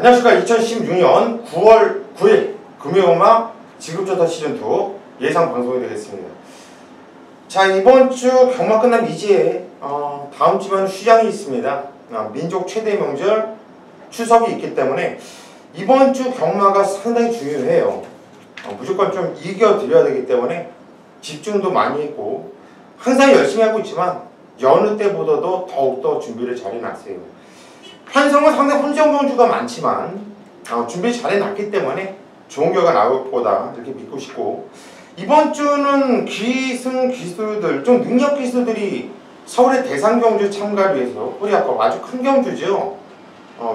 안녕하십니까. 2016년 9월 9일 금요음악 지급조사 시즌2 예상 방송이 되겠습니다. 자, 이번 주 경마 끝나면 이제 다음 주면 휴장이 있습니다. 민족 최대 명절 추석이 있기 때문에 이번 주 경마가 상당히 중요해요. 무조건 좀 이겨드려야 되기 때문에 집중도 많이 했고 항상 열심히 하고 있지만 여느 때보다도 더욱더 준비를 잘 해놨어요. 편성은 상당히 혼정 경주가 많지만 준비 잘 해놨기 때문에 좋은 결과 나올 거다 이렇게 믿고 싶고, 이번 주는 기승 기수들, 좀 능력 기수들이 서울의 대상 경주 참가를 위해서 코리아컵 아주 큰 경주죠.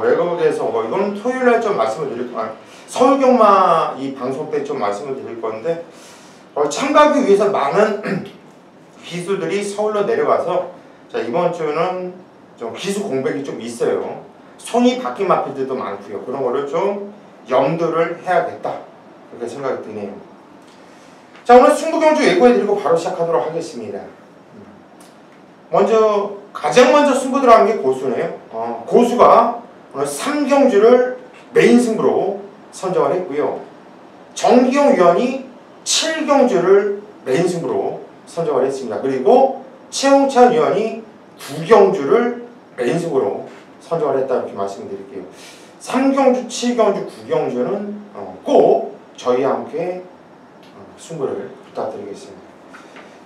외국에서 이거는 토요일날 좀 말씀을 드릴 거예요. 서울 경마 이 방송 때 좀 말씀을 드릴 건데 참가하기 위해서 많은 기수들이 서울로 내려가서 자, 이번 주는 좀 기수 공백이 좀 있어요. 손이 바뀐 마필들도 많고요. 그런 거를 좀 염두를 해야겠다 그렇게 생각이 드네요. 자, 오늘 승부경주 예고해드리고 바로 시작하도록 하겠습니다. 가장 먼저 승부 들어간 게 고수네요. 고수가 오늘 3경주를 메인 승부로 선정을 했고요. 정기용 위원이 7경주를 메인 승부로 선정을 했습니다. 그리고 최홍찬 위원이 9경주를 메인 승부로 선정을 했다 이렇게 말씀드릴게요. 3경주, 7경주, 9경주는 꼭 저희와 함께 승부를 부탁드리겠습니다.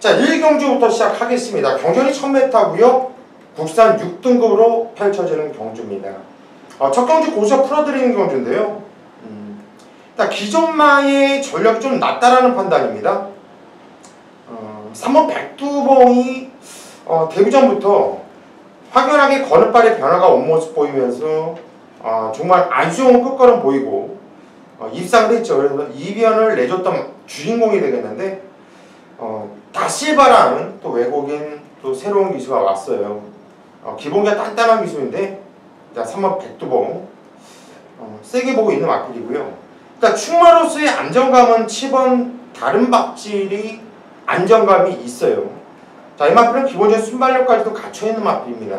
자, 1경주부터 시작하겠습니다. 경전이 1000m고요. 국산 6등급으로 펼쳐지는 경주입니다. 첫 경주 고수가 풀어드리는 경주인데요. 일단 기존마의 전력이 좀 낮다라는 판단입니다. 3번 백두봉이 데뷔 전부터 확연하게 거는발의 변화가 온 모습 보이면서 정말 안수용은 끝걸음 보이고 입상을 했죠. 그래서 이변을 내줬던 주인공이 되겠는데 다실바라는 또 외국인 또 새로운 기수가 왔어요. 기본기가 단단한 기수인데 3번 백두봉 세게 보고 있는 마필이고요. 일단 충마로서의 안정감은 7번 다른 박질이 안정감이 있어요. 자, 이 마필은 기본적인 순발력까지도 갖춰있는 마필입니다.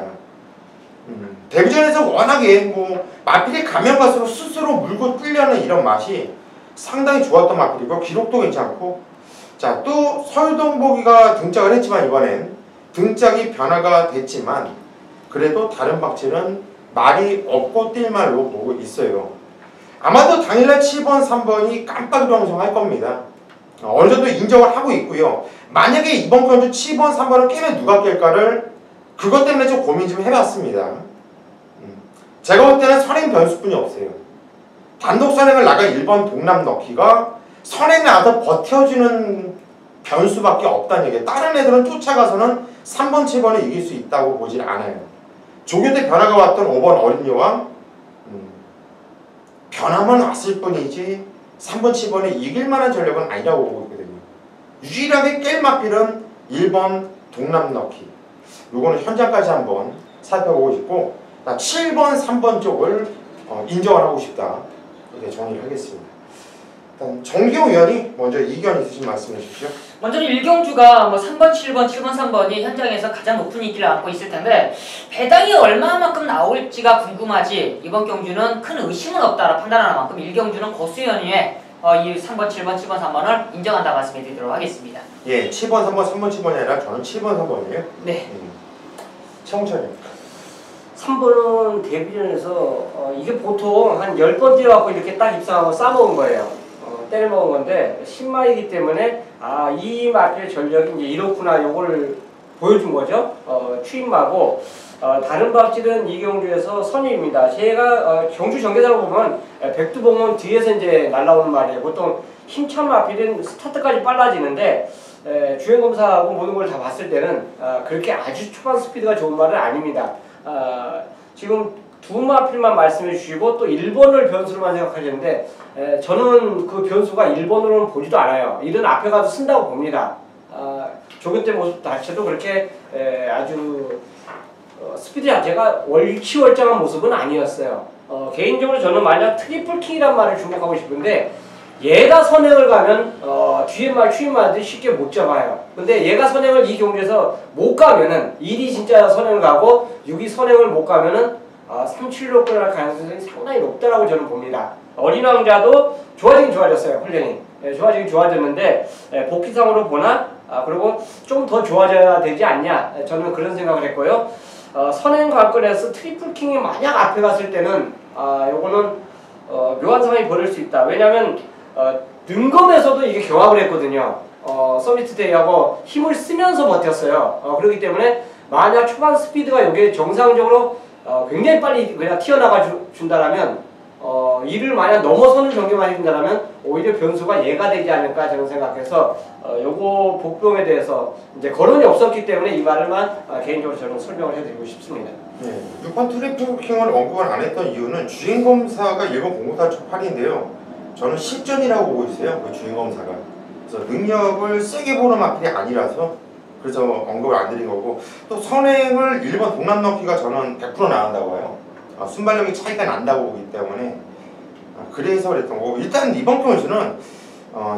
데뷔전에서 워낙에 마필이 가면 갈수록 스스로 물고 뛰려는 이런 맛이 상당히 좋았던 마필이고 기록도 괜찮고, 자, 또 서울동보기가 등장을 했지만 이번엔 등짝이 변화가 됐지만 그래도 다른 박질은 말이 없고 뛸 말로 보고 있어요. 아마도 당일날 7번, 3번이 깜빡 방송할 겁니다. 어느 정도 인정을 하고 있고요. 만약에 이번 경주 7번, 3번을 깨면 누가 깰까를 그것 때문에 좀 고민 좀 해봤습니다. 제가 볼 때는 선행 변수뿐이 없어요. 단독 선행을 나가 1번 동남 넣기가 선행에 나가서 버텨주는 변수밖에 없다는 얘기예요. 다른 애들은 쫓아가서는 3번, 7번을 이길 수 있다고 보질 않아요. 조교 때 변화가 왔던 5번 어린여왕 변화만 왔을 뿐이지 3번, 7번에 이길 만한 전력은 아니라고 보고 있거든요. 유일하게 깰 마필은 1번 동남 넣기. 요거는 현장까지 한번 살펴보고 싶고, 7번, 3번 쪽을 인정을 하고 싶다 이렇게 정리를 하겠습니다. 일단 정기용 위원이 먼저 이견 있으신 말씀해 주십시오. 먼저 1경주가 3번, 7번, 7번, 3번이 현장에서 가장 높은 인기를 안고 있을 텐데 배당이 얼마만큼 나올지가 궁금하지 이번 경주는 큰 의심은 없다라 판단하는 만큼 1경주는 고수연이의 이 3번, 7번, 7번, 3번을 인정한다 말씀해 드리도록 하겠습니다. 예, 7번, 3번, 3번, 7번이 아니라 저는 7번, 3번이에요. 네. 최홍찬님. 3번은 데뷔전에서 이게 보통 한 10번 뛰어갖고 이렇게 딱 입상하고 싸먹은 거예요. 때려먹은 건데 10마이기 때문에 이 마필의 전력이 이제 이렇구나 요거를 보여준 거죠. 추임마고 다른 박질은 이 경주에서 선임입니다. 제가 경주 전개사로 보면 백두봉은 뒤에서 이제 날라오는 말이에요. 보통 힘찬 마필은 스타트까지 빨라지는데 주행검사하고 모든 걸 다 봤을 때는 그렇게 아주 초반 스피드가 좋은 말은 아닙니다. 지금 두 마필만 말씀해 주시고 또 1번을 변수로만 생각하시는데 저는 그 변수가 1번으로는 보지도 않아요. 이런 앞에 가도 쓴다고 봅니다. 조교 때 모습 자체도 그렇게 아주 스피드 자체가 월치월장한 모습은 아니었어요. 개인적으로 저는 만약 트리플 킹이란 말을 주목하고 싶은데 얘가 선행을 가면 뒤에 말 추임마들 쉽게 못 잡아요. 근데 얘가 선행을 이 경주에서 못 가면은 1이 진짜 선행을 가고 6이 선행을 못 가면은 37로 끌어갈 가능성이 상당히 높다라고 저는 봅니다. 어린 왕자도 좋아지긴 좋아졌어요. 훈련이. 좋아지긴 좋아졌는데 복귀상으로 보나? 그리고 좀 더 좋아져야 되지 않냐? 저는 그런 생각을 했고요. 선행 관건에서 트리플 킹이 만약 앞에 갔을 때는 요거는 묘한 상황이 벌일 수 있다. 왜냐면 능검에서도 이게 경합을 했거든요. 서미트 데이하고 힘을 쓰면서 버텼어요. 그렇기 때문에 만약 초반 스피드가 이게 정상적으로 굉장히 빨리 그냥 튀어나가 준다라면 이를 만약 넘어서는 경기만 해준다라면 오히려 변수가 얘가 되지 않을까 저는 생각해서 요거 복병에 대해서 이제 거론이 없었기 때문에 이 말을만 개인적으로 저는 설명을 해드리고 싶습니다. 네, 6번 트리플킹을 언급을 안 했던 이유는 주행검사가 일본 공구사 첫 8인데요. 저는 실전이라고 보고 있어요. 그 주행검사가. 그래서 능력을 세게 보는 마필이 아니라서 그래서 언급을 안 드린 거고, 또 선행을 일본 동남 넣기가 저는 100% 나간다고 해요. 순발력이 차이가 난다고 보기 때문에 그래서 그랬던 거고, 일단 이번 경우는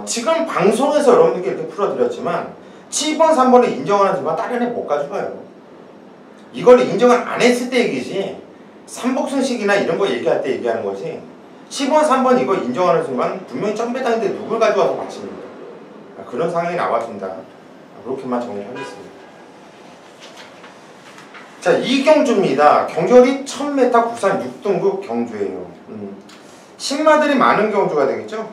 지금 방송에서 여러분들께 이렇게 풀어드렸지만 7번, 3번을 인정하는 순간 다른 애 못 가져가요. 이걸 인정을 안 했을 때 얘기지, 삼복승식이나 이런 거 얘기할 때 얘기하는 거지, 7번, 3번 이거 인정하는 순간 분명히 점배당인데 누굴 가져와서 맞춥니다. 그런 상황이 나와준다. 그렇게만 정리하겠습니다. 자, 이경주입니다. 경주월이 1000m 국산 6등급 경주예요. 신마들이 많은 경주가 되겠죠.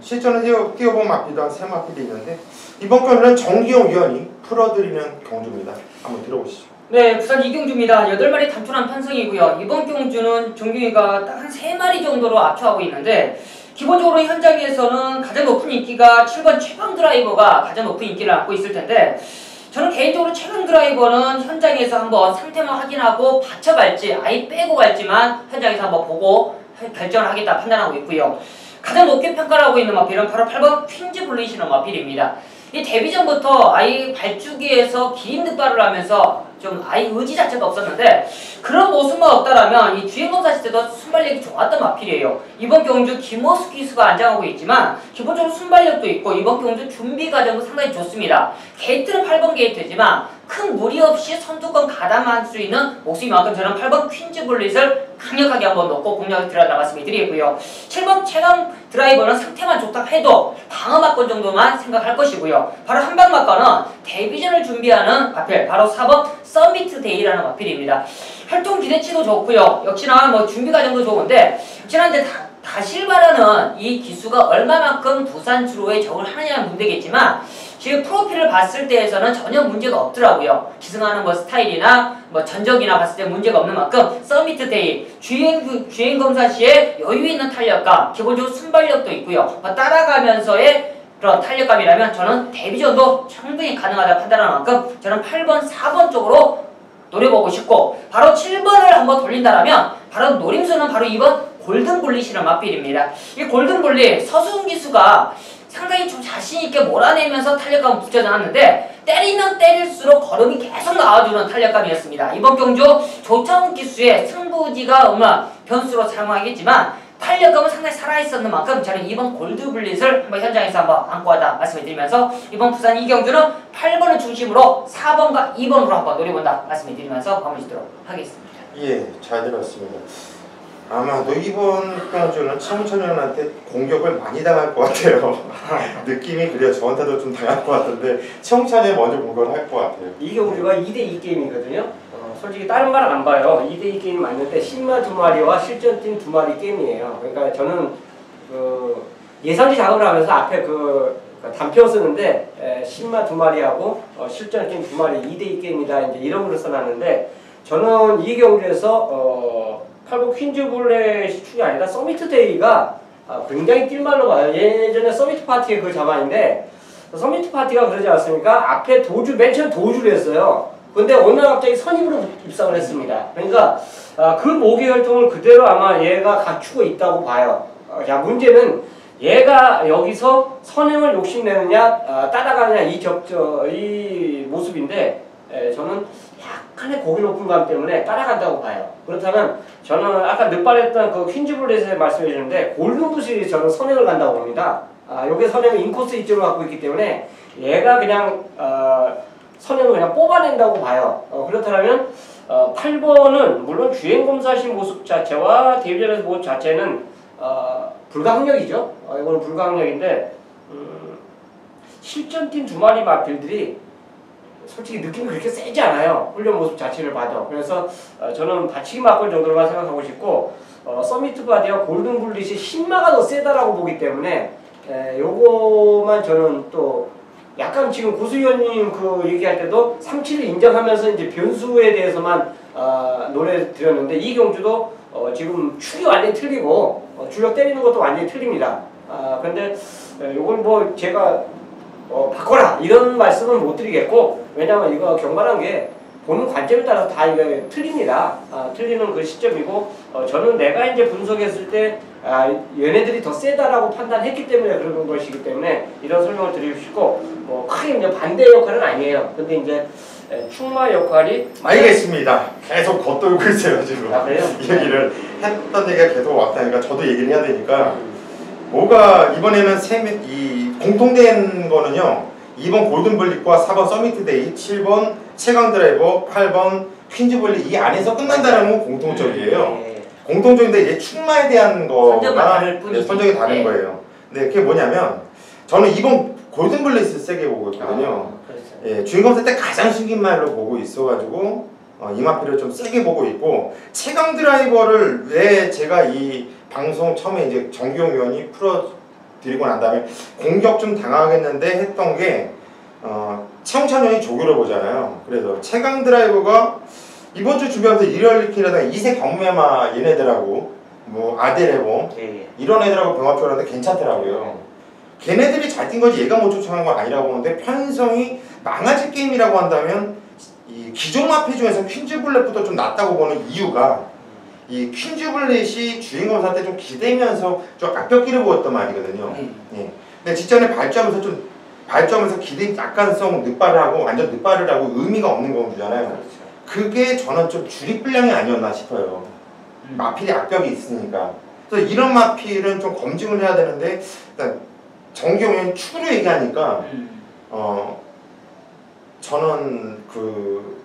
실전에 뛰어본 마필도 한 3마필이 있는데, 이번 경주는 정기용 위원이 풀어드리는 경주입니다. 한번 들어보시죠. 네, 부산 이경주입니다. 8마리 단촐한 편성이고요. 이번 경주는 정규이가 딱 한 3마리 정도로 압축하고 있는데, 기본적으로 현장에서는 가장 높은 인기가 7번 최강 드라이버가 가장 높은 인기를 안고 있을 텐데, 저는 개인적으로 최강 드라이버는 현장에서 한번 상태만 확인하고 받쳐갈지 아예 빼고 갈지만 현장에서 한번 보고 결정을 하겠다 판단하고 있고요. 가장 높게 평가를 하고 있는 마필은 바로 8번 퀸즈 블리시는 마필입니다. 이 데뷔 전부터 아예 발주기에서 긴 득발을 하면서 좀 아예 의지 자체가 없었는데, 그런 모습만 없다라면 이 주행검사 시대도 순발력이 좋았던 마필이에요. 이번 경주 김호수 기수가 안장하고 있지만 기본적으로 순발력도 있고 이번 경주 준비 과정도 상당히 좋습니다. 게이트는 8번 게이트지만 큰 무리 없이 선두권 가담할 수 있는 목숨이만큼 저는 8번 퀸즈 블릿을 강력하게 한번 놓고 공략을 들어다 말씀을 드리고요. 7번 최강 드라이버는 상태만 좋다 해도 방어 막건 정도만 생각할 것이고요. 바로 한방 막건은 데뷔전을 준비하는 마필, 바로 4번 서미트 데이라는 마필입니다. 활동 기대치도 좋고요. 역시나 뭐 준비 과정도 좋은데, 역시나 이제 다실바라는 이 기수가 얼마만큼 부산 주로에 적응을 하느냐는 문제겠지만, 지금 프로필을 봤을 때에서는 전혀 문제가 없더라고요. 기승하는 뭐 스타일이나 뭐 전적이나 봤을 때 문제가 없는 만큼 서미트 데이 주행 검사 시에 여유 있는 탄력감, 기본적으로 순발력도 있고요. 뭐 따라가면서의 그런 탄력감이라면 저는 데뷔전도 충분히 가능하다 판단하는 만큼 저는 8번, 4번 쪽으로 노려보고 싶고, 바로 7번을 한번 돌린다라면 바로 노림수는 바로 2번 골든블릿이라는 맛빌입니다. 이 골든블릿 서수훈 기수가 상당히 좀 자신있게 몰아내면서 탄력감을 붙여놨는데, 때리면 때릴수록 걸음이 계속 나와주는 탄력감이었습니다. 이번 경주 조창훈 기수의 승부지가 얼마나 변수로 사용하겠지만 탄력감은 상당히 살아있었는 만큼 저는 이번 골드블릿을 한번 현장에서 한번 안고 하다 말씀을 드리면서, 이번 부산 이경주는 8번을 중심으로 4번과 2번으로 한번 노려본다 말씀을 드리면서 마무리 짓도록 하겠습니다. 예, 잘 들었습니다. 아마도 이번 경주는 최홍천현한테 공격을 많이 당할 것 같아요. 느낌이 그래요. 저한테도 좀 당할 것 같은데 최홍천이 먼저 공격을 할 것 같아요. 이 경주가 2대2 게임이거든요. 솔직히 다른 말은 안 봐요. 2대2 게임이 맞는데 신마 2마리와 실전팀 2마리 게임이에요. 그러니까 저는 예상지 작업을 하면서 앞에 단표 쓰는데 신마 2마리하고 실전팀 2마리 2대2 게임이다 이제 이런 걸 써놨는데, 저는 이 경주에서 8번 퀸즈 블렛이 축이 아니라 서미트 데이가 굉장히 뛸말로 봐요. 예전에 서미트 파티의 그 자만인데, 서미트 파티가 그러지 않습니까? 앞에 맨 처음 도주를 했어요. 근데 어느 날 갑자기 선임으로 입상을 했습니다. 그러니까 그 모기 혈통을 그대로 아마 얘가 갖추고 있다고 봐요. 자, 문제는 얘가 여기서 선임을 욕심내느냐 따라가느냐 이 모습인데, 저는 약간의 고기 높은 감 때문에 따라간다고 봐요. 그렇다면 저는 아까 늦발했던 그 퀸즈블렛에 말씀해 주는데 골든부시 저는 선행을 간다고 봅니다. 요게 선행은 인코스 입점을 갖고 있기 때문에 얘가 그냥 선행을 그냥 뽑아낸다고 봐요. 그렇다면 8번은 물론 주행검사시 모습 자체와 데뷔전에서 모습 자체는 불가항력이죠. 이거는 불가항력인데 실전팀 두 마리 마필들이 솔직히 느낌이 그렇게 세지 않아요. 훈련 모습 자체를 봐도. 그래서 저는 받치기 맞골 정도로만 생각하고 싶고 서미트 바디와 골든 블릿이 신마가 더 세다라고 보기 때문에 요거만 저는 또 약간 지금 고수위원님 그 얘기할 때도 37을 인정하면서 이제 변수에 대해서만 노래 드렸는데 이 경주도 지금 축이 완전히 틀리고 주력 때리는 것도 완전히 틀립니다. 근데 요건 뭐 제가 바꿔라 이런 말씀은 못 드리겠고 왜냐면 이거 경관한 게 보는 관점에 따라서 다 이게 틀립니다. 틀리는 그 시점이고 저는 내가 이제 분석했을 때 얘네들이 더 세다라고 판단했기 때문에 그런 것이기 때문에 이런 설명을 드리고 싶고 뭐 크게 이제 반대 역할은 아니에요. 근데 이제 충마 역할이 알겠습니다. 계속 겉돌고 있어요 지금. 그래요? 얘기를 했던 얘기가 계속 왔다니까 저도 얘기를 해야 되니까 뭐가 이번에는 이 공통된 거는요. 2번 골든블릿과 4번 서미트데이, 7번 최강드라이버, 8번 퀸즈블릿 이 안에서 끝난다는 건 공통적이에요. 공통적인데 이제 충마에 대한 거가 선정이 다른 거예요. 근데 그게 뭐냐면 저는 2번 골든블릿을 세게 보고 있거든요. 예, 주인공사 때 가장 숨긴 말로 보고 있어가지고 이마피를 좀 세게 보고 있고 최강드라이버를 왜 제가 이 방송 처음에 이제 정기용 위원이 풀어드리고 난 다음에 공격 좀 당하겠는데 했던 게 최홍찬 형이 조교를 보잖아요. 그래서 최강드라이버가 이번 주 준비하면서 이럴리키라든가 이세 경매마 얘네들하고 뭐 아델레본 이런 애들하고 병합주를 하는데 괜찮더라고요. 걔네들이 잘 뛴 거지 얘가 못 쫓아간 건 아니라고 보는데 편성이 망아지 게임이라고 한다면 이 기존 마피 중에서 퀸즈블렛보다 좀 낫다고 보는 이유가 이 퀸즈블렛이 주인공사 때 좀 기대면서 좀 악벽기를 보였단 말이거든요. 예. 근데 직전에 발주하면서 기대 약간성 늑발을 하고 완전 늑발을 하고 의미가 없는 경우잖아요. 그게 저는 좀 주립불량이 아니었나 싶어요. 마필이 악벽이 있으니까. 그래서 이런 마필은 좀 검증을 해야 되는데 일단 정기용이 축으로 얘기하니까 저는 그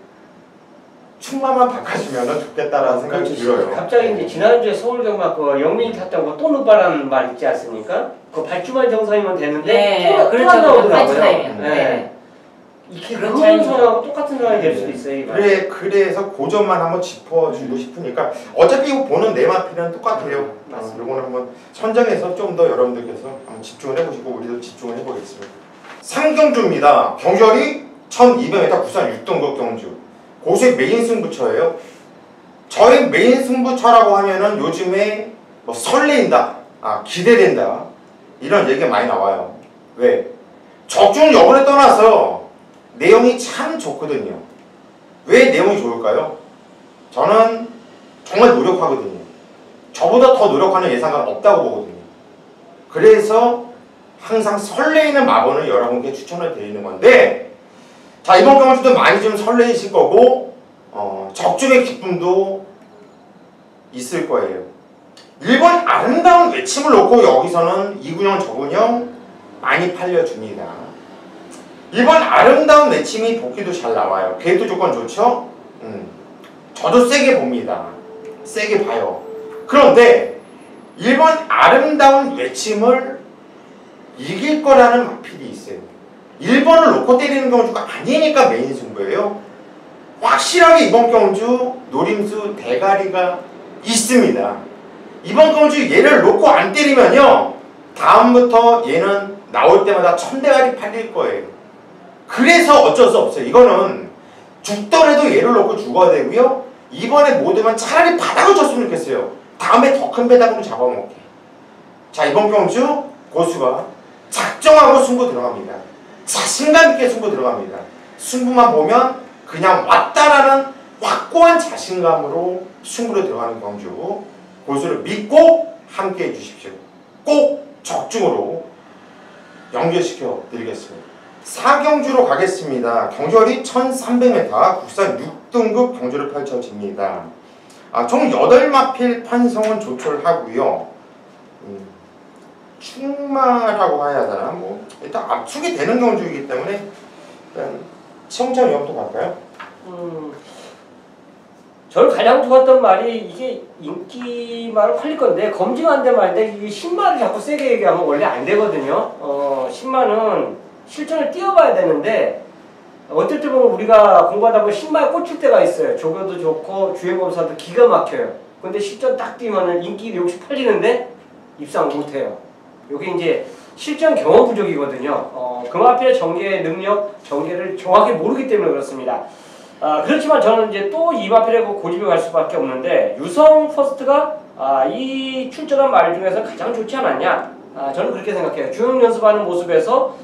충마만 바꿔주면 좋겠다라는 생각이 들어요. 갑자기 이제 지난주에 서울경마 그 영민이 탔던 거 또 늑발하는 말 있지 않습니까? 그 발주만 정상이면 되는데 또 안 나오더라고요. 이렇게 그런 상황하고 똑같은 상황이 될 수도 있어요. 그래서 그 점만 한번 짚어주고 싶으니까 어차피 이거 보는 내 마필은 똑같아요. 요거는 한번 선정해서 좀 더 여러분들께서 한번 집중을 해보시고 우리도 집중을 해보겠습니다. 3경주입니다. 경주열이 1200m 부산 6등급 경주. 고수의 메인 승부처예요. 저의 메인 승부처라고 하면은 요즘에 뭐 설레인다, 기대된다 이런 얘기가 많이 나와요. 왜? 적중 여부를 떠나서 내용이 참 좋거든요. 왜 내용이 좋을까요? 저는 정말 노력하거든요. 저보다 더 노력하는 예상가는 없다고 보거든요. 그래서 항상 설레이는 마번을 여러분께 추천을 드리는 건데 자 이번 경주도 많이 좀 설레이실 거고 적중의 기쁨도 있을 거예요. 1번 아름다운 외침을 놓고 여기서는 이군형 저군형 많이 팔려줍니다. 1번 아름다운 외침이 복귀도 잘 나와요. 궤도 조건 좋죠? 저도 세게 봅니다. 세게 봐요. 그런데 1번 아름다운 외침을 이길 거라는 마필이 있어요. 1번을 놓고 때리는 경주가 아니니까 메인 승부예요. 확실하게 이번 경주 노림수 대가리가 있습니다. 이번 경주 얘를 놓고 안 때리면요 다음부터 얘는 나올 때마다 1000대가리 팔릴 거예요. 그래서 어쩔 수 없어요. 이거는 죽더라도 얘를 놓고 죽어야 되고요. 이번에 못 오면 차라리 바닥을 쳤으면 좋겠어요. 다음에 더 큰 배당으로 잡아먹게. 자 이번 경주 고수가 작정하고 승부 들어갑니다. 자신감 있게 승부 들어갑니다. 승부만 보면 그냥 왔다라는 확고한 자신감으로 승부로 들어가는 경주 고수를 믿고 함께 해주십시오. 꼭 적중으로 연결시켜 드리겠습니다. 4경주로 가겠습니다. 경주열이 1300m 국산 6등급 경주를 펼쳐집니다. 총 8마필 판성은 조철하고요. 충마라고 해야 되나? 뭐 일단 압축이 되는 경주이기 때문에 일단 최홍찬 위원부터 갈까요? 저는 가장 좋았던 말이 이게 인기말을 팔릴 건데 검증 안 된 말인데 이게 10만을 자꾸 세게 얘기하면 원래 안 되거든요. 10만은 실전을 뛰어봐야 되는데 어떨 때 보면 우리가 공부하다 보면 10만에 꽂힐 때가 있어요. 조교도 좋고 주행검사도 기가 막혀요. 근데 실전 딱 뛰면은 인기 역시 팔리는데 입상 못해요. 요게 이제 실전 경험 부족이거든요. 금화필의 전개 능력, 전개를 정확히 모르기 때문에 그렇습니다. 그렇지만 저는 이제 또 이마필에 고집에 갈 수밖에 없는데 유성 퍼스트가 이 출전한 말 중에서 가장 좋지 않았냐? 저는 그렇게 생각해요. 주행 연습하는 모습에서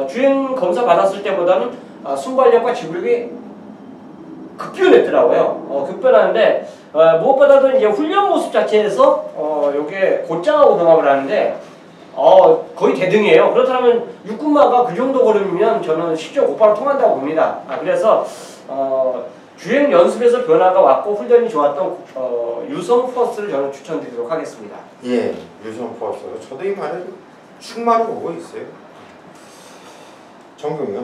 주행 검사 받았을 때보다는 순발력과 지구력이 급변했더라고요. 급변하는데 무엇보다도 이제 훈련 모습 자체에서 요게 곧장하고 경합을 하는데 거의 대등이에요. 그렇다면 육군마가 그 정도 걸음이면 저는 실전 곧바로 통한다고 봅니다. 그래서 주행 연습에서 변화가 왔고 훈련이 좋았던 유성 퍼스트를 저는 추천드리도록 하겠습니다. 예, 유성 퍼스트. 저도 이 말을 충만히 보고 있어요. 정경이요?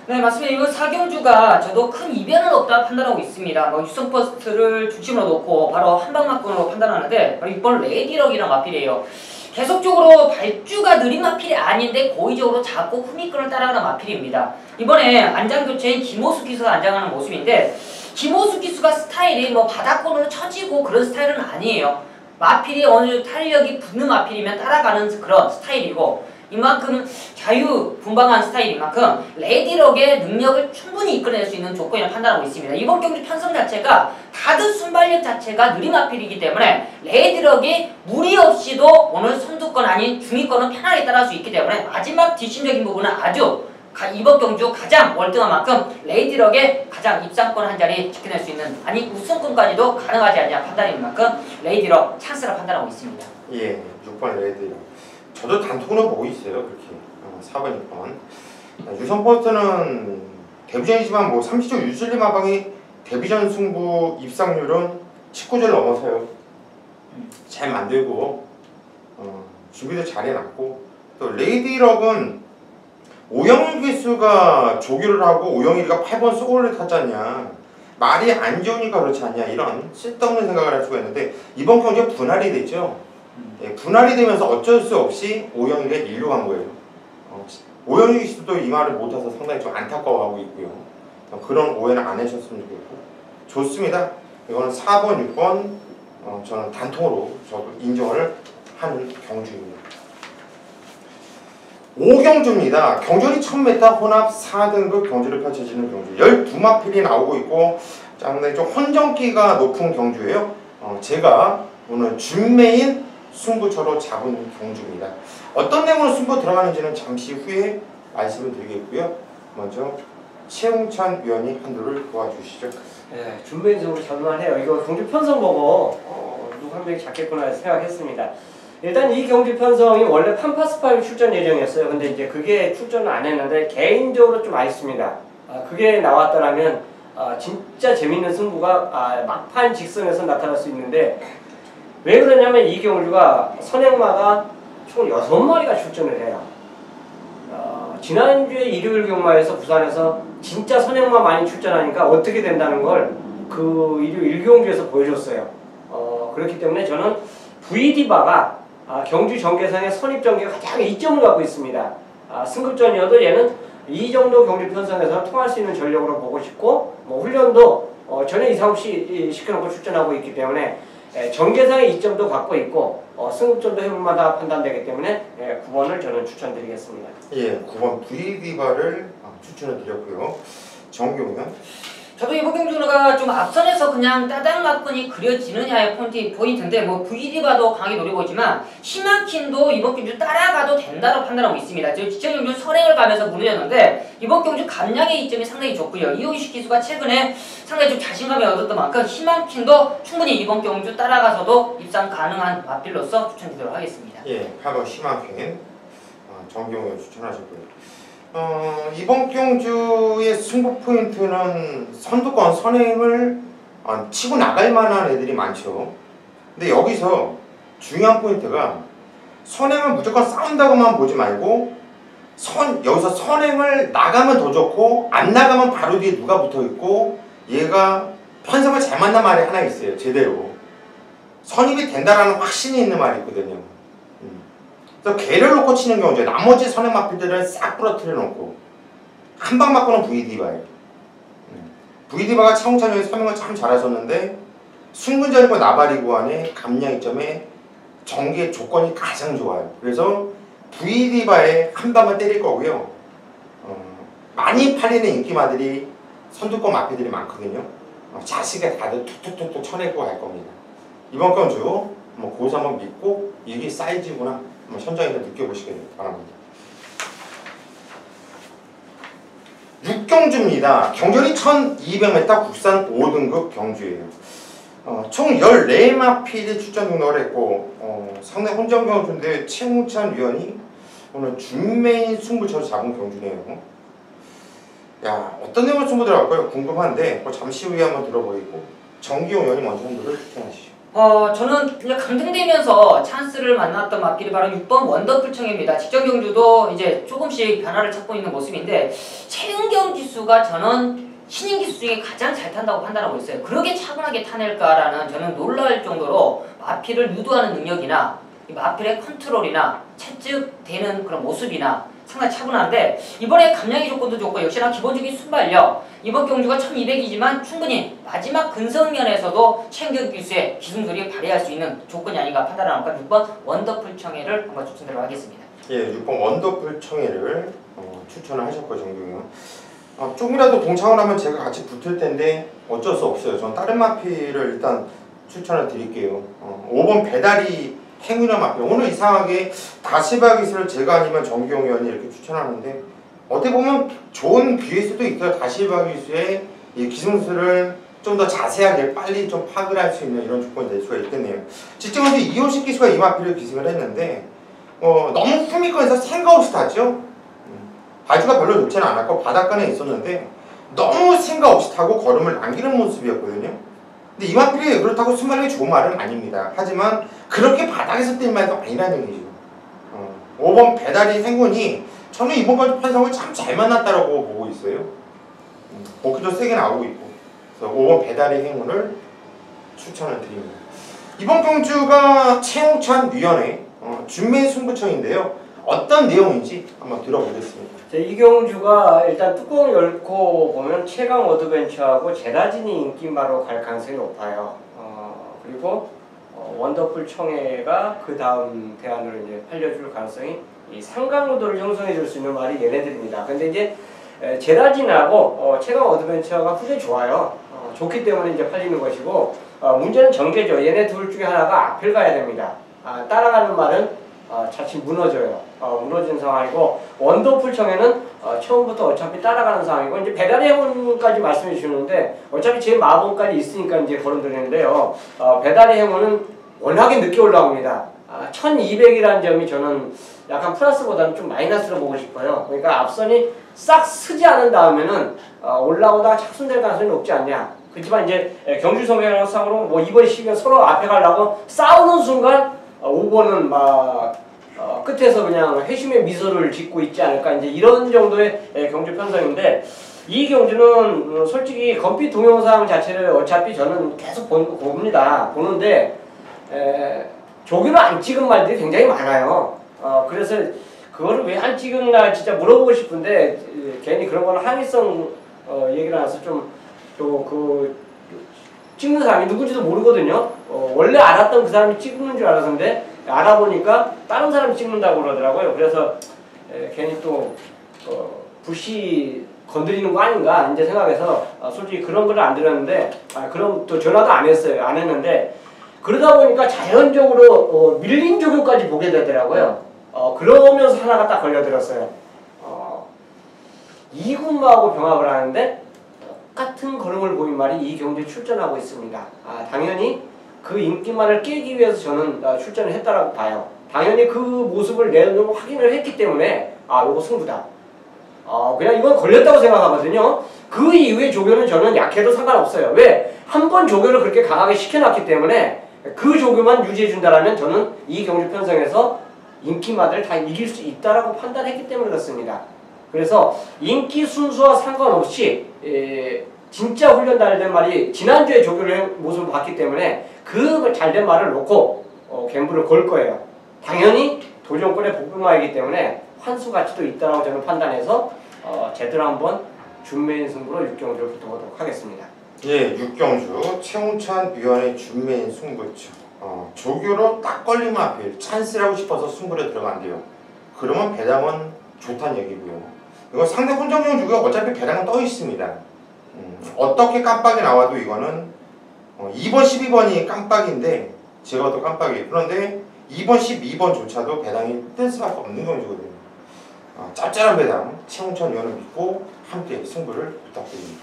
네, 맞습니다. 이번 4경주가 저도 큰 이변은 없다 판단하고 있습니다. 유성 퍼스트를 중심으로 놓고 바로 한방막군으로 판단하는데 바로 6번 레디럭이랑 마필이에요. 계속적으로 발주가 느린 마필이 아닌데 고의적으로 자꾸 후미끈을 따라가는 마필입니다. 이번에 안장교체인 김호수 기수가 안장하는 모습인데 김호수 기수가 스타일이 바닥권으로 쳐지고 그런 스타일은 아니에요. 마필이 어느 정도 탄력이 붙는 마필이면 따라가는 그런 스타일이고 이만큼 자유분방한 스타일인 만큼 레디럭의 능력을 충분히 이끌어낼 수 있는 조건이라고 판단하고 있습니다. 이번 경주 편성 자체가 가드 순발력 자체가 느린 마필이기 때문에 레디럭이 무리 없이도 오늘 선두권 아닌 중위권은 편하게 따라갈 수 있기 때문에 마지막 뒷심적인 부분은 아주 이번 경주 가장 월등한 만큼 레이디럭의 가장 입상권 한 자리 지켜낼 수 있는 아니 우승권까지도 가능하지 않냐 판단인 만큼 레이디럭 찬스라 판단하고 있습니다. 예, 6번 레이디럭. 저도 단통으로 보고 있어요. 그렇게 4번, 6번. 유성 퍼스트는 데뷔전이지만 30초 유슬리 마방이 데뷔전 승부 입상률은 19절 넘어서요. 잘 만들고 준비도 잘 해놨고 또 레이디럭은 오영일 기수가 조교를 하고 오영일이가 8번 소울을 탔잖냐. 말이 안 좋으니까 그렇지 않냐 이런 쓸데없는 생각을 할 수가 있는데 이번 경기가 분할이 됐죠. 예, 분할이 되면서 어쩔 수 없이 오영일에 일로 간 거예요. 오영일 씨도 이 말을 못해서 상당히 좀 안타까워하고 있고요. 그런 오해는 안 하셨으면 좋겠고 좋습니다. 이거는 4번, 6번 저는 단통으로 저도 인정을 하는 경주입니다. 5경주입니다. 경주리 1000m 혼합 4등급 경주를 펼쳐지는 경주 12마필이 나오고 있고 상당히 좀 혼정기가 높은 경주예요. 제가 오늘 준메인 승부처로 잡은 경주입니다. 어떤 내용으로 승부 들어가는지는 잠시 후에 말씀을 드리겠고요. 먼저 최웅찬 위원이 한도를 도와주시죠. 네, 준비적으로 전만해요. 이거 경주 편성 보고 누구 한 명이 잡겠구나 생각했습니다. 일단 이 경주 편성이 원래 판파스파일 출전 예정이었어요. 근데 이제 그게 출전을 안 했는데 개인적으로 좀 아쉽습니다. 그게 나왔더라면 진짜 재밌는 승부가 막판 직선에서 나타날 수 있는데 왜 그러냐면 이 경주가 선행마가 총 6마리가 출전을 해요. 지난주에 일요일 경마에서 부산에서 진짜 선행마 많이 출전하니까 어떻게 된다는 걸 그 일요일 경주에서 보여줬어요. 그렇기 때문에 저는 VD바가 경주 전개상의 선입전개가 가장 이점을 갖고 있습니다. 승급전이어도 얘는 이 정도 경주 편성에서 통할 수 있는 전력으로 보고 싶고 훈련도 전혀 이상 없이 시켜놓고 출전하고 있기 때문에 전개상의 이점도 갖고 있고 승급전도 해볼만하다 판단되기 때문에 9번을 저는 추천드리겠습니다. 예, 9번 VD바를 추천을 드렸고요. 정경은? 저도 이번 경주가 좀 앞선에서 그냥 따닥락근이 그려지느냐의 포인트인데 VD바도 강하게 노리고 있지만 시마킨도 이번 경주 따라가도 된다고 판단하고 있습니다. 지금 경주 선행을 가면서 무너졌는데 이번 경주 감량의 이점이 상당히 좋고요. 이호식 기수가 최근에 상당히 좀 자신감이 얻었던 만큼 시마킨도 충분히 이번 경주 따라가서도 입상 가능한 마필로서 추천드리도록 하겠습니다. 예, 8번 시마킨 정경을 추천하셨고요. 이번 경주의 승부 포인트는 선두권 선행을 치고 나갈 만한 애들이 많죠. 근데 여기서 중요한 포인트가 선행을 무조건 싸운다고만 보지 말고 여기서 선행을 나가면 더 좋고 안 나가면 바로 뒤에 누가 붙어있고 얘가 편성을 잘 만난 말이 하나 있어요. 제대로 선입이 된다라는 확신이 있는 말이 있거든요. 그래서 개를 놓고 치는 경우죠. 나머지 선행 마필들은 싹 부러뜨려 놓고 한 방 맞고는 VD바예요. VD바가 차홍찬 설명을 참 잘하셨는데 순근절과 나발이 구간의 감량 이점에 전개 조건이 가장 좋아요. 그래서 VD바에 한 방을 때릴 거고요. 많이 팔리는 인기마들이 선두권 마필들이 많거든요. 자식에 다들 툭툭툭툭 쳐내고 갈 겁니다. 이번 경주 고수 한번 믿고 이게 사이즈구나 현장에서 느껴보시길 바랍니다. 6경주입니다. 경전이 1200m 국산 5등급 경주예요. 총 14마필이 출전 등록을 했고 상당히 혼전 경주인데 최웅찬 위원이 오늘 준메인 승부처를 잡은 경주네요. 야, 어떤 내용을 승부 들어갈까요? 궁금한데 잠시 후에 한번 들어보이고 정기용 의원이 먼저 선두를 추천하시죠. 저는 그냥 강등되면서 찬스를 만났던 마필이 바로 6번 원더풀청입니다. 직전 경주도 이제 조금씩 변화를 찾고 있는 모습인데 최은경 기수가 저는 신인 기수 중에 가장 잘 탄다고 판단하고 있어요. 그렇게 차분하게 타낼까라는 저는 놀랄 정도로 마필을 유도하는 능력이나 마필의 컨트롤이나 채찍되는 그런 모습이나 상당히 차분한데 이번에 감량의 조건도 좋고 역시나 기본적인 순발력 이번 경주가 1200이지만 충분히 마지막 근성면에서도 최은경 기수의 기술들이 발휘할 수 있는 조건이 아닌가 판단하니까 6번 원더풀 청해를 한번 추천드리도록 하겠습니다. 예, 6번 원더풀 청해를 추천을 하셨고 정규요. 조금이라도 동창을 하면 제가 같이 붙을 텐데 어쩔 수 없어요. 전 다른 마필을 일단 추천을 드릴게요. 5번 배다리 행운의 마필. 오늘 이상하게 다시바 기술을 제가 아니면 정기용 의원이 이렇게 추천하는데 어떻게 보면 좋은 기회일 수도 있어요. 다시바 기술의 이 기술을 좀 더 자세하게 빨리 좀 파악을 할 수 있는 이런 조건이 될 수가 있겠네요. 직접 먼저 이호식 기수가 이 마필을 기승을 했는데 너무 후미권에서 생각 없이 탔죠. 발주가 별로 좋지는 않았고 바닷가에 있었는데 너무 생각 없이 타고 걸음을 남기는 모습이었거든요. 근데 이 마필이 그렇다고 순발력이 좋은 말은 아닙니다. 하지만 그렇게 바닥에서 뛴 말도 아니라는 얘기죠. 5번 배다리 행운이 저는 이번까지 편성을 참 잘 만났다라고 보고 있어요. 복귀도 세게 나오고 있고 그래서 5번 배다리 행운을 추천을 드립니다. 이번 경주가 최웅찬 위원회 준메인 승부처인데요. 어떤 내용인지 한번 들어보겠습니다. 이 경주가 일단 뚜껑 열고 보면 최강 어드벤처하고 제라진이 인기마로 갈 가능성이 높아요. 그리고 원더풀 청해가 그 다음 대안으로 이제 팔려줄 가능성이 이 상강구도를 형성해 줄 수 있는 말이 얘네들입니다. 근데 이제 제라진하고 최강 어드벤처가 후대 좋아요. 좋기 때문에 이제 팔리는 것이고 문제는 전개죠. 얘네 둘 중에 하나가 앞을 가야 됩니다. 따라가는 말은 자칫 무너져요. 무너진 상황이고 원더풀 청에는 처음부터 어차피 따라가는 상황이고 이제 배달의 행운까지 말씀해 주시는데 어차피 제 마법까지 있으니까 이제 거론드리는데요. 배달의 행운은 워낙에 늦게 올라옵니다. 1200이라는 점이 저는 약간 플러스보다는 좀 마이너스로 보고 싶어요. 그러니까 앞선이 싹 쓰지 않은 다음에는 올라오다가 착순될 가능성이 높지 않냐. 그렇지만 이제 경주 성향상으로 뭐 2번, 12번 서로 앞에 가려고 싸우는 순간 5번은 막 끝에서 그냥 회심의 미소를 짓고 있지 않을까 이제 이런 정도의 경주 편성인데 이 경주는 솔직히 건피 동영상 자체를 어차피 저는 계속 봅니다. 보는데 조교를 안 찍은 말들이 굉장히 많아요. 그래서 그거를 왜 안 찍었나 진짜 물어보고 싶은데 괜히 그런 거는 항의성 얘기를 나서 좀 그 찍는 사람이 누군지도 모르거든요. 원래 알았던 그 사람이 찍는 줄 알았는데 알아보니까 다른 사람이 찍는다고 그러더라고요. 그래서 괜히 또 불씨 건드리는 거 아닌가 이제 생각해서 솔직히 그런 걸 안 드렸는데 그럼 또 전화도 안 했어요. 안 했는데 그러다 보니까 자연적으로 밀린 조교까지 보게 되더라고요. 그러면서 하나가 딱 걸려들었어요. 이군마하고 병합을 하는데 똑같은 걸음을 보인 말이 이 경주에 출전하고 있습니다. 당연히 그 인기만을 깨기 위해서 저는 출전을 했다라고 봐요. 당연히 그 모습을 내 눈으로 확인을 했기 때문에 요거 승부다. 그냥 이건 걸렸다고 생각하거든요. 그 이후에 조교는 저는 약해도 상관없어요. 왜? 한 번 조교를 그렇게 강하게 시켜놨기 때문에 그 조교만 유지해준다라면 저는 이 경주 편성에서 인기마들 다 이길 수 있다라고 판단했기 때문에 그렇습니다. 그래서 인기 순수와 상관없이 진짜 훈련 잘된 말이 지난주에 조교를 모습을 봤기 때문에 그 잘된 말을 놓고 갬블을 걸 거예요. 당연히 도전권의 복불마이기 때문에 환수 가치도 있다고 저는 판단해서 제대로 한번 준메인 승부로 6경주를 붙어보도록 하겠습니다. 예, 6경주 최홍찬 위원의 준메인 승부죠. 조교로 딱 걸리면 하필 찬스라고 싶어서 승부를 들어간대요. 그러면 배당은 좋다는 얘기고요. 이거 상대 혼정용 주가 어차피 배당은 떠 있습니다. 어떻게 깜빡이 나와도 이거는 2번, 12번이 깜빡인데 제가 또 깜빡이에요. 그런데 2번, 12번조차도 배당이 뜰 수밖에 없는 경주거든요. 짭짤한 배당 최홍찬 위원을 믿고 함께 승부를 부탁드립니다.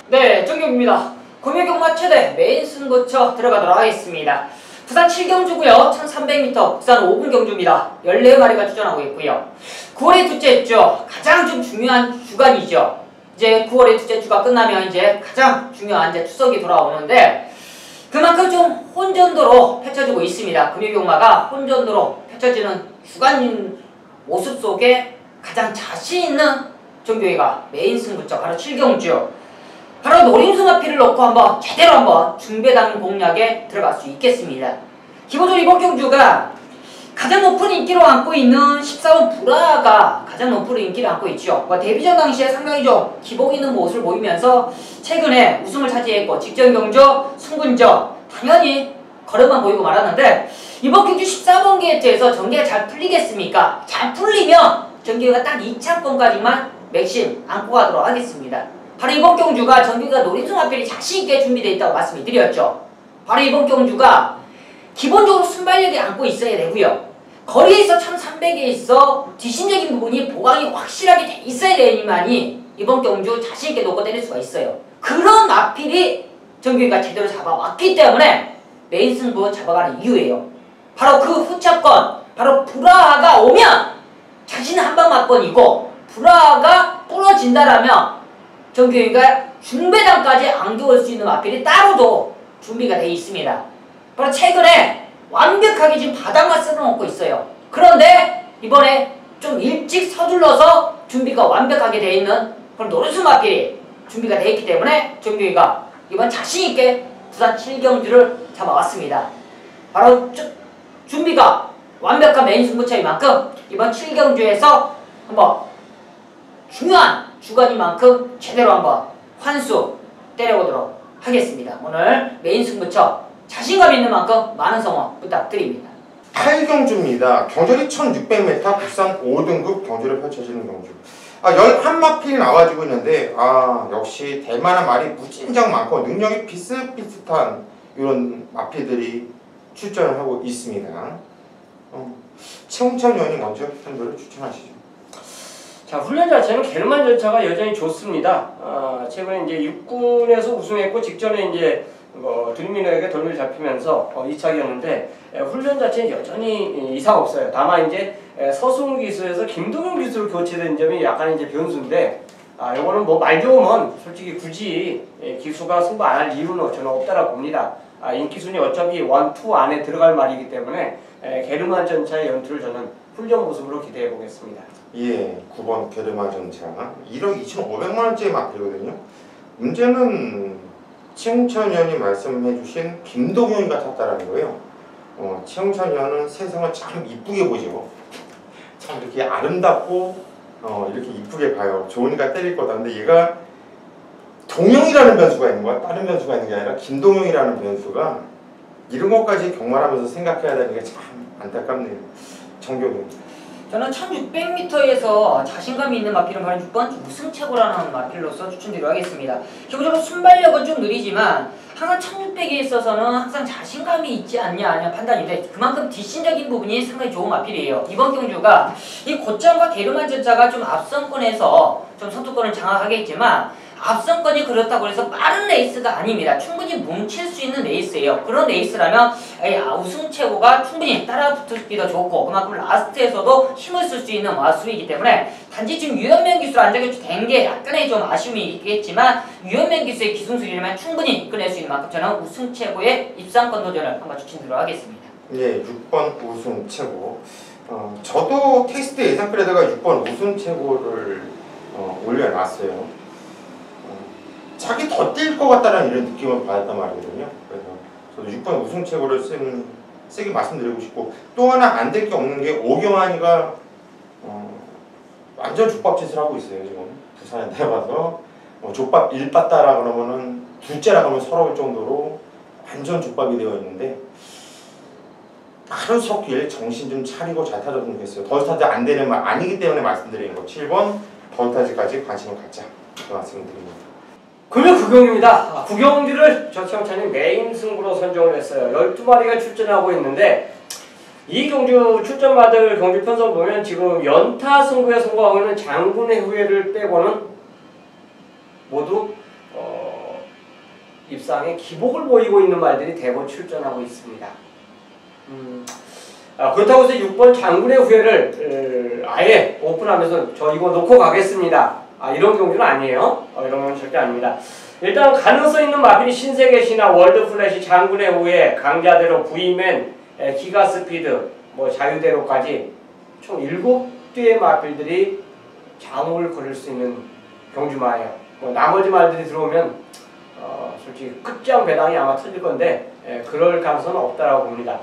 네, 정경입니다. 금요경마 최대 메인 승부처 들어가도록 하겠습니다. 부산 7경주고요. 1300m 부산 5분 경주입니다. 14마리가 출전하고 있고요. 9월의 둘째 주 가장 좀 중요한 주간이죠. 이제 9월의 둘째 주가 끝나면 이제 가장 중요한 이제 추석이 돌아오는데 그만큼 좀 혼전도로 펼쳐지고 있습니다. 금요경마가 혼전도로 펼쳐지는 주간 모습 속에 가장 자신 있는 정교회가 메인 승부처 바로 7경주. 바로 노림수마피를 넣고 한번 제대로 한번 중배당 공략에 들어갈 수 있겠습니다. 기본적으로 이번 경주가 가장 높은 인기를 안고 있는 14번 불화가 가장 높은 인기를 안고 있죠. 데뷔전 당시에 상당히 좀 기복 있는 모습을 보이면서 최근에 우승을 차지했고 직전 경주, 승군전 당연히 걸음만 보이고 말았는데 이번 경주 14번 게이트에서 전개가 잘 풀리겠습니까? 잘 풀리면 전개가 딱 2차권까지만 맥심 안고 가도록 하겠습니다. 바로 이번 경주가 전교가 노림수 마필이 자신있게 준비되어 있다고 말씀을 드렸죠. 바로 이번 경주가 기본적으로 순발력이 안고 있어야 되고요. 거리에서 1300에 있어 뒷심적인 부분이 보강이 확실하게 돼 있어야 되니만이 이번 경주 자신있게 놓고 때릴 수가 있어요. 그런 마필이 전교가 제대로 잡아왔기 때문에 메인 승부 잡아가는 이유예요. 바로 그 후차권, 바로 불화가 오면 자신은 한방마권이고 불화가 부러진다라면 정규희가 중배당까지 안겨올 수 있는 마필이 따로도 준비가 되어 있습니다. 바로 최근에 완벽하게 지금 바닥만 쓸어놓고 있어요. 그런데 이번에 좀 일찍 서둘러서 준비가 완벽하게 되어 있는 그런 노른수 마필이 준비가 되어 있기 때문에 정규희가 이번 자신있게 부산 7경주를 잡아왔습니다. 바로 준비가 완벽한 메인 승부처인 만큼 이번 7경주에서 한번 중요한 주간인 만큼 제대로 한번 환수 때려보도록 하겠습니다. 오늘 메인 승부처 자신감 있는 만큼 많은 성원 부탁드립니다. 8경주입니다. 경절이 1600m 부산 5등급 경주를 펼쳐지는 경주. 11마필이 나와주고 있는데 역시 대만한 말이 무진장 많고 능력이 비슷비슷한 이런 마필들이 출전을 하고 있습니다. 최홍찬 의원이 먼저 편도를 추천하시죠. 자, 훈련 자체는 게르만 전차가 여전히 좋습니다. 최근에 이제 6군에서 우승했고 직전에 이제 드림미너에게 돌미를 잡히면서 2차기였는데 훈련 자체는 여전히 이상 없어요. 다만 이제 서승우 기수에서 김동현 기수로 교체된 점이 약간 이제 변수인데 요거는 뭐 말 좋으면 솔직히 굳이 기수가 승부 안 할 이유는 저는 없다라고 봅니다. 인기순위 어차피 1, 2 안에 들어갈 말이기 때문에 게르만 전차의 연투를 저는 훈련 모습으로 기대해 보겠습니다. 예, 9번 게르만 전차 1억 2,500만원짜리 마필이거든요. 문제는 최홍찬 의원이 말씀해주신 김동현이가 탔다라는 거예요. 최홍찬 의원은 세상을 참 이쁘게 보죠. 참 이렇게 아름답고 이렇게 이쁘게 봐요. 좋으니까 때릴 거다. 근데 얘가 동영이라는 변수가 있는 거야. 다른 변수가 있는 게 아니라 김동영이라는 변수가 이런 것까지 경말하면서 생각해야 되는 게 참 안타깝네요. 정교입니다. 저는 1600m에서 자신감이 있는 마필은 바로 6번 우승최고라는 마필로서 추천드리도록 하겠습니다. 기본적으로 순발력은 좀 느리지만 항상 1600에 있어서는 항상 자신감이 있지 않냐 판단이 돼. 그만큼 뒷심적인 부분이 상당히 좋은 마필이에요. 이번 경주가 이 고점과 게르만 전차가 좀 앞선권에서 좀 선두권을 장악하겠지만 앞선권이 그렇다고 해서 빠른 레이스가 아닙니다. 충분히 뭉칠 수 있는 레이스예요. 그런 레이스라면 우승 최고가 충분히 따라붙기도 좋고 그만큼 라스트에서도 힘을 쓸 수 있는 마수이기 때문에 단지 지금 유현명 기술 안정이 된 게 약간의 좀 아쉬움이 있겠지만 유현명 기술의 기승술이라면 충분히 이끌어낼 수 있는 만큼 저는 우승 최고의 입상권 도전을 한번 추천드리도록 하겠습니다. 예, 6번 우승 최고. 저도 테스트 예상 그래다가 6번 우승 최고를 올려놨어요. 자기 더 뛸 것 같다는 이런 느낌을 받았단 말이거든요. 그래서 저도 6번 우승책으로 세게 말씀드리고 싶고, 또 하나 안 될 게 없는 게 오경환이가 완전 족밥짓을 하고 있어요. 지금 부산에 내려가서 족밥 1빠따라 그러면은 둘째라 그러면 서러울 정도로 완전 족밥이 되어 있는데, 하루속일 정신 좀 차리고 잘 타줬으면 좋겠어요. 더스타즈 안 되는 말 아니기 때문에 말씀드리는 거. 7번 더스타즈까지 관심을 갖자, 그 말씀을 드립니다. 금요 9경기입니다. 9경기를 저청찬이 메인 승부로 선정을 했어요. 12마리가 출전하고 있는데, 이 경주 출전마들 경주 편성 보면 지금 연타 승부에 성공하고 있는 장군의 후예를 빼고는 모두 입상에 기복을 보이고 있는 말들이 대거 출전하고 있습니다. 그렇다고 해서 6번 장군의 후예를 아예 오픈하면서 저 이거 놓고 가겠습니다, 이런 경주는 아니에요. 이런 건 절대 아닙니다. 일단 가능성 있는 마필이 신세계 신화, 월드 플래시, 장군의 후예, 강자대로, V맨, 기가스피드, 자유대로까지 총 7대의 마필들이 장옥을 걸을 수 있는 경주마예요. 나머지 말들이 들어오면 솔직히 끝장 배당이 아마 터질 건데 그럴 가능성은 없다라고 봅니다.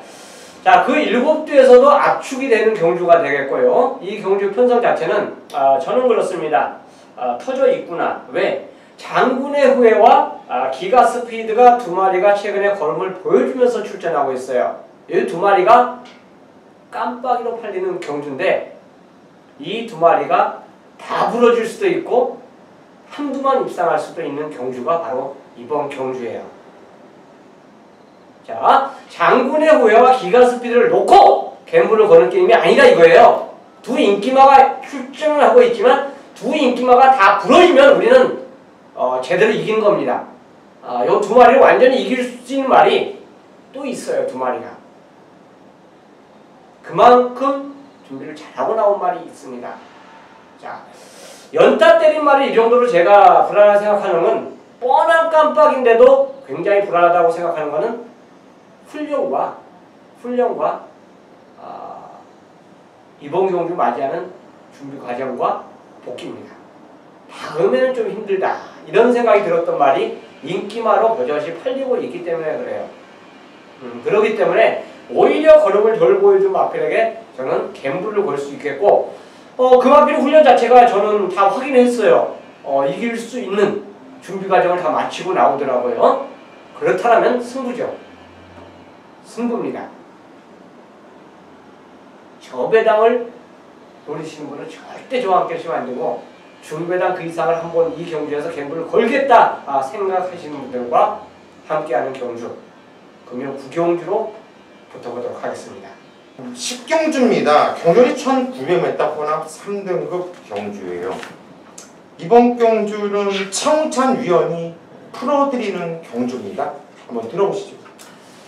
자, 그 7대에서도 압축이 되는 경주가 되겠고요. 이 경주 편성 자체는 저는 그렇습니다. 터져 있구나. 왜? 장군의 후예와 기가스피드가 2마리가 최근에 걸음을 보여주면서 출전하고 있어요. 이 2마리가 깜빡이로 팔리는 경주인데, 이 2마리가 다 부러질 수도 있고 한두만 입상할 수도 있는 경주가 바로 이번 경주예요. 자, 장군의 후예와 기가스피드를 놓고 갬블을 거는 게임이 아니라 이거예요. 두 인기마가 출전을 하고 있지만 두 인기마가 다 부러지면 우리는 제대로 이긴 겁니다. 이 2마리를 완전히 이길 수 있는 말이 또 있어요. 2마리가. 그만큼 준비를 잘하고 나온 말이 있습니다. 자, 연타 때린 말이 이 정도로 제가 불안하다고 생각하는 건, 뻔한 깜빡인데도 굉장히 불안하다고 생각하는 것은 훈련과 이번 경주 맞이하는 준비 과정과 복귀입니다. 다음에는 좀 힘들다, 이런 생각이 들었던 말이 인기마로 버젓이 팔리고 있기 때문에 그래요. 그렇기 때문에 오히려 걸음을 덜 보여준 마필에게 저는 갬블을 걸 수 있겠고, 그 마필 훈련 자체가 저는 다 확인했어요. 이길 수 있는 준비 과정을 다 마치고 나오더라고요. 그렇다면 승부죠. 승부입니다. 저배당을 노리시는 분은 절대 저와 함께 하시면 안 되고, 중배당 그 이상을 한번 이 경주에서 갬블을 걸겠다 생각하시는 분들과 함께하는 경주, 금요 9경주로 붙어보도록 하겠습니다. 10경주입니다. 경전이 1900m 혼합 3등급 경주예요. 이번 경주는 차우찬 위원이 풀어드리는 경주입니다. 한번 들어보시죠.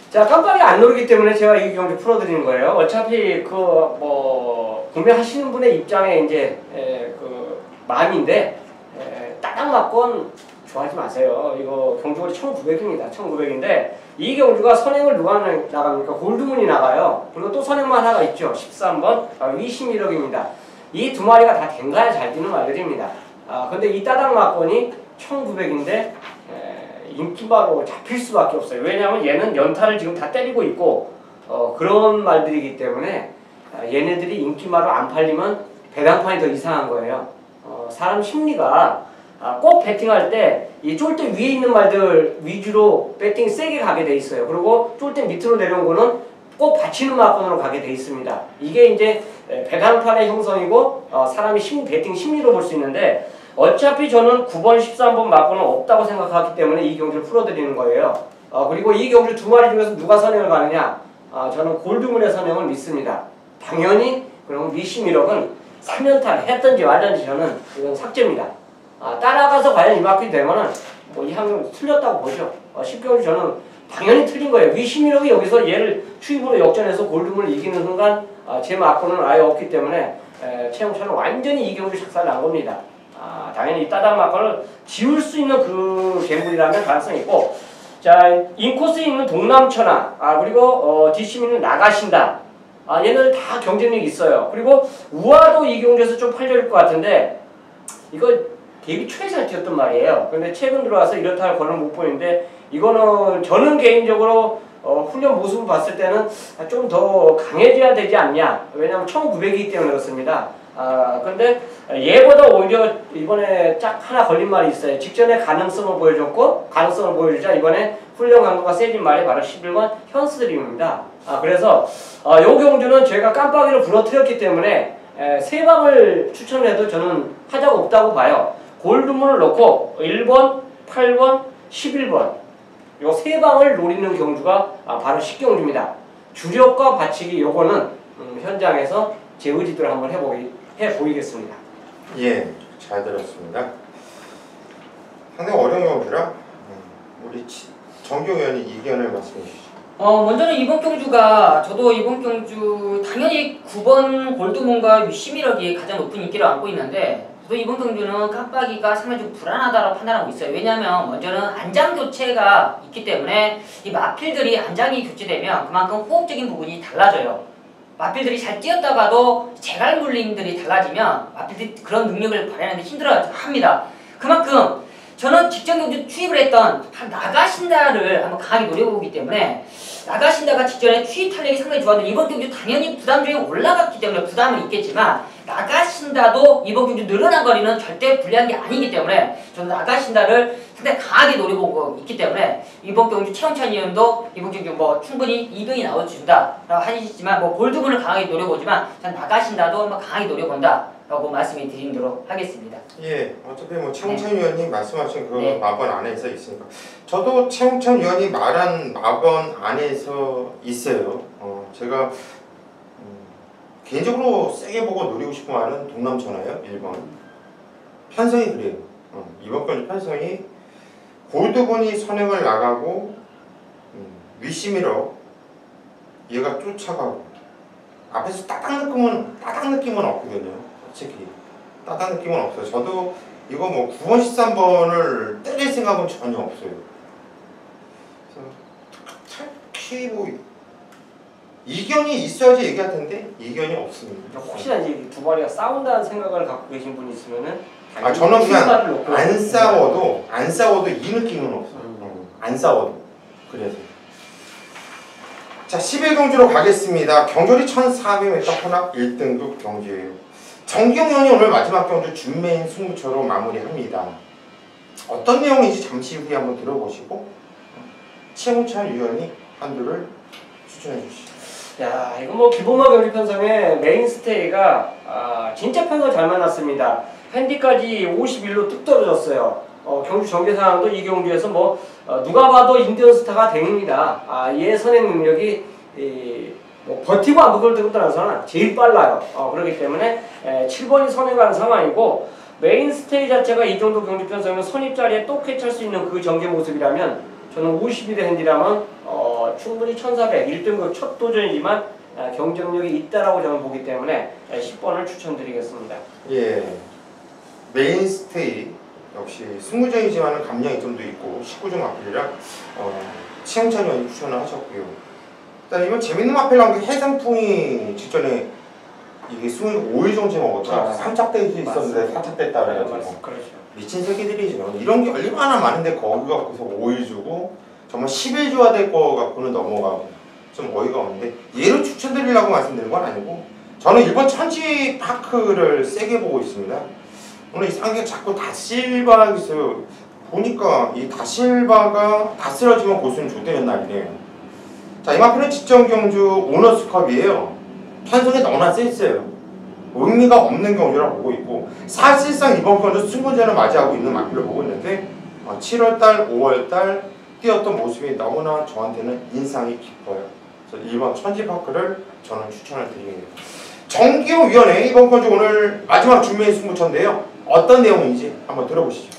자, 깜빡이 안 노리기 때문에 제가 이 경주 풀어드리는 거예요. 어차피 구매하시는 분의 입장에 이제 마음인데, 따당 맞건 좋아하지 마세요. 이거 경주가 1900입니다. 1900인데 이 경주가 선행을 누가 나갑니까? 골드문이 나가요. 그리고 또 선행만 하나가 있죠. 13번 위심일억입니다. 이 2마리가 다 댕가야 잘 뛰는 말들입니다. 근데 이 따당 맞건이 1900인데 인기마로 잡힐 수밖에 없어요. 왜냐하면 얘는 연타를 지금 다 때리고 있고 그런 말들이기 때문에 얘네들이 인기마로 안 팔리면 배당판이 더 이상한 거예요. 사람 심리가 꼭 배팅할 때 이 쫄대 위에 있는 말들 위주로 배팅 세게 가게 돼 있어요. 그리고 쫄대 밑으로 내려온 거는 꼭 받치는 마건으로 가게 돼 있습니다. 이게 이제 배당판의 형성이고 사람이 배팅 심리로 볼 수 있는데, 어차피 저는 9번, 13번 마건은 없다고 생각하기 때문에 이 경주를 풀어드리는 거예요. 그리고 이 경주 2마리 중에서 누가 선행을 가느냐? 저는 골드문의 선행을 믿습니다. 당연히 그럼 위심1억은 3연타를 했던지 말던지 저는 이건 삭제입니다. 따라가서 과연 이 마필이 되면은 이 항상 틀렸다고 보죠. 10경주 저는 당연히 틀린 거예요. 위심1억이 여기서 얘를 추입으로 역전해서 골드문을 이기는 순간 제 마건은 아예 없기 때문에 최영찬은 완전히 이 경주 착살 난 겁니다. 당연히 이 따당 마건을 지울 수 있는 그 갬블이라면 가능성이 있고, 자, 인코스에 있는 동남천하, 그리고 뒷심있는 나가신다. 얘네들 다 경쟁력이 있어요. 그리고 우아도 이 경주에서 좀 팔려질 것 같은데, 이거 데뷔 초에 잘 뛰었단 말이에요. 근데 최근 들어와서 이렇다 할 거는 못 보이는데 이거는 저는 개인적으로 훈련 모습을 봤을 때는 좀 더 강해져야 되지 않냐. 왜냐하면 1900이기 때문에 그렇습니다. 그런데 얘보다 오히려 이번에 짝 하나 걸린 말이 있어요. 직전에 가능성을 보여줬고 가능성을 보여주자 이번에 훈련 강도가 세진 말이 바로 11번 현스드림입니다. 그래서 요 경주는 제가 깜빡이를 부러뜨렸기 때문에 세 방을 추천해도 저는 하자가 없다고 봐요. 골드문을 넣고 1번, 8번, 11번 요 세 방을 노리는 경주가 바로 10경주입니다. 주력과 받치기 요거는 현장에서 제 의지대로 한번 해보이겠습니다. 예, 잘 들었습니다. 상당히 어려운 경주라 우리 정경 의원이 의견을 말씀해 주시죠. 먼저는 이번 경주가 저도 이번 경주 당연히 9번 골드문과 유시미력이 가장 높은 인기를 안고 있는데 저도 이번 경주는 깜빡이가 상당히 좀 불안하다고 판단하고 있어요. 왜냐하면 먼저는 안장 교체가 있기 때문에 이 마필들이 안장이 교체되면 그만큼 호흡적인 부분이 달라져요. 마필들이 잘 뛰었다가도 재갈 물림들이 달라지면 마필들이 그런 능력을 발휘하는데 힘들어합니다. 그만큼 저는 직전 경주 투입을 했던 나가신다를 한번 강하게 노려보기 때문에 나가신다가 직전에 투입 탄력이 상당히 좋았는데 이번 경주 당연히 부담 중에 올라갔기 때문에 부담은 있겠지만 나가신다도 이번 경주 늘어난 거리는 절대 불리한 게 아니기 때문에 저는 나가신다를 상당히 강하게 노려보고 있기 때문에 이번 경주 최영찬 의원도 이번 경주 뭐 충분히 2등이 나와준다라고 하시지만 뭐 골드문을 강하게 노려보지만 저는 나가신다도 한번 강하게 노려본다 라고 말씀을 드리도록 하겠습니다. 예, 어차피 뭐 최홍찬 위원님 말씀하신 그 네. 마번 안에서 있으니까 저도 최홍찬 위원이 말한 마번 안에서 있어요. 제가 개인적으로 세게 보고 노리고 싶은 말은 동남천하요 1번 편성이 그래요. 이번 경주 편성이 골드본이 선행을 나가고 위시미러 얘가 쫓아가고 앞에서 따닥 느낌은 없거든요. 솔직히 따닥 느낌은 없어요. 저도 이거 뭐 9번 13번을 때릴 생각은 전혀 없어요. 그래서 특히 뭐 이견이 있어야지 얘기할 텐데 이견이 없습니다. 혹시나 이제 두 마리가 싸운다는 생각을 갖고 계신 분이 있으면은 저는 그냥 안 싸워도 이 느낌은 없어요. 안 싸워도. 그래서 자 11경주로 가겠습니다. 경절이 1400m 혼합 1등급 경주예요. 정경 의원이 오늘 마지막 경주 준메인 승부처로 마무리합니다. 어떤 내용인지 잠시 후에 한번 들어보시고 최홍찬 위원이 한두를 추천해 주시죠. 야, 이거 뭐 기본마 경주 편성에 메인스테이가 진짜 편성 잘 만났습니다. 핸디까지 51로 뚝 떨어졌어요. 경주 전개 상황도 이 경주에서 뭐 누가 봐도 인디언 스타가 댕입니다. 얘 선행 능력이 뭐 버티고 안 버티고 떠나서는 제일 빨라요. 그렇기 때문에 7번이 선행하는 상황이고 메인스테이 자체가 이 정도 경주 편성은 선입자리에 또 캐치할 수 있는 그 전개 모습이라면 저는 52대 핸디라면 충분히 1400 1등급 첫 도전이지만 경쟁력이 있다라고 저는 보기 때문에 10번을 추천드리겠습니다. 예, 메인스테이 역시 승부전이지만 감량이 좀 더 있고 19점 마필이라 최홍찬 의원이 추천을 하셨고요. 일단 이번 재밌는 마필 나온 게 해상풍이 직전에 이게 5일 정도 먹었죠. 3착될 수 있었는데 4착됐다 그래가지고 그렇죠. 미친 새끼들이죠. 이런 게 얼마나 많은데 거기 갖고서 5일 주고 정말 10일 줘야 될 거 갖고는 넘어가고 좀 어이가 없는데 얘를 추천드리려고 말씀드린 건 아니고 저는 이번 천지파크를 세게 보고 있습니다. 오늘 이상하게 자꾸 다실바가 있어요. 보니까 이 다실바가 다 쓰러지면 고수는 좋대는 날이네요. 자, 이 마필은 직전 경주 오너스컵이에요. 편성에 너무나 쎄있어요. 의미가 없는 경주라고 보고 있고 사실상 이번 경주 승부전을 맞이하고 있는 마필로 보고 있는데 7월달, 5월달 뛰었던 모습이 너무나 저한테는 인상이 깊어요. 그래서 1번 천지파크를 저는 추천을 드립니다. 정기호 위원회 이번 경주 오늘 마지막 준비의 승부처인데요. 어떤 내용인지 한번 들어보시죠.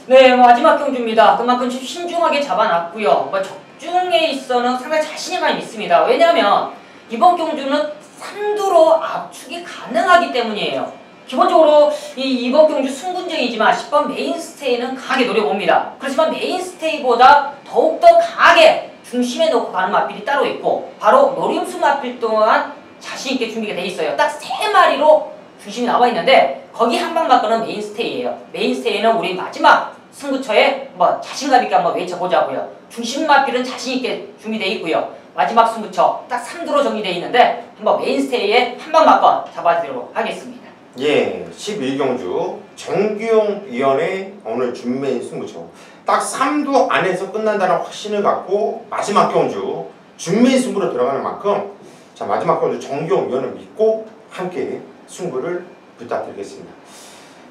네, 마지막 경주입니다. 그만큼 신중하게 잡아놨고요. 적중에 있어는 상당히 자신이 많이 있습니다. 왜냐하면 이번 경주는 3두로 압축이 가능하기 때문이에요. 기본적으로 이번 경주 승군쟁이지만 10번 메인스테이는 강하게 노려봅니다. 그렇지만 메인스테이보다 더욱더 강하게 중심에 놓고 가는 마필이 따로 있고 바로 노림수 마필 또한 자신있게 준비가 돼 있어요. 딱 3마리로 중심이 나와 있는데 거기 한 방 맞고는 메인스테이예요. 메인스테이는 우리 마지막 승부처에 뭐 자신감 있게 한번 외쳐보자고요. 중심마필은 자신 있게 준비되어 있고요. 마지막 승부처 딱 3두로 정리되어 있는데 한번 메인스테이에 한 방 맞건 잡아드리도록 하겠습니다. 예, 11경주 정규용 위원의 오늘 준메인 승부처 딱 3두 안에서 끝난다는 확신을 갖고 마지막 경주 준메인 승부로 들어가는 만큼 자 마지막 경주 정규용 위원을 믿고 함께 승부를 부탁드리겠습니다.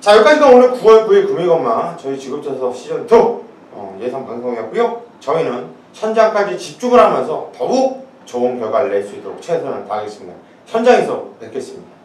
자 여기까지가 오늘 9월 9일 금요일건마 저희 직업자서 시즌2 예상 방송이었고요. 저희는 현장까지 집중을 하면서 더욱 좋은 결과를 낼 수 있도록 최선을 다하겠습니다. 현장에서 뵙겠습니다.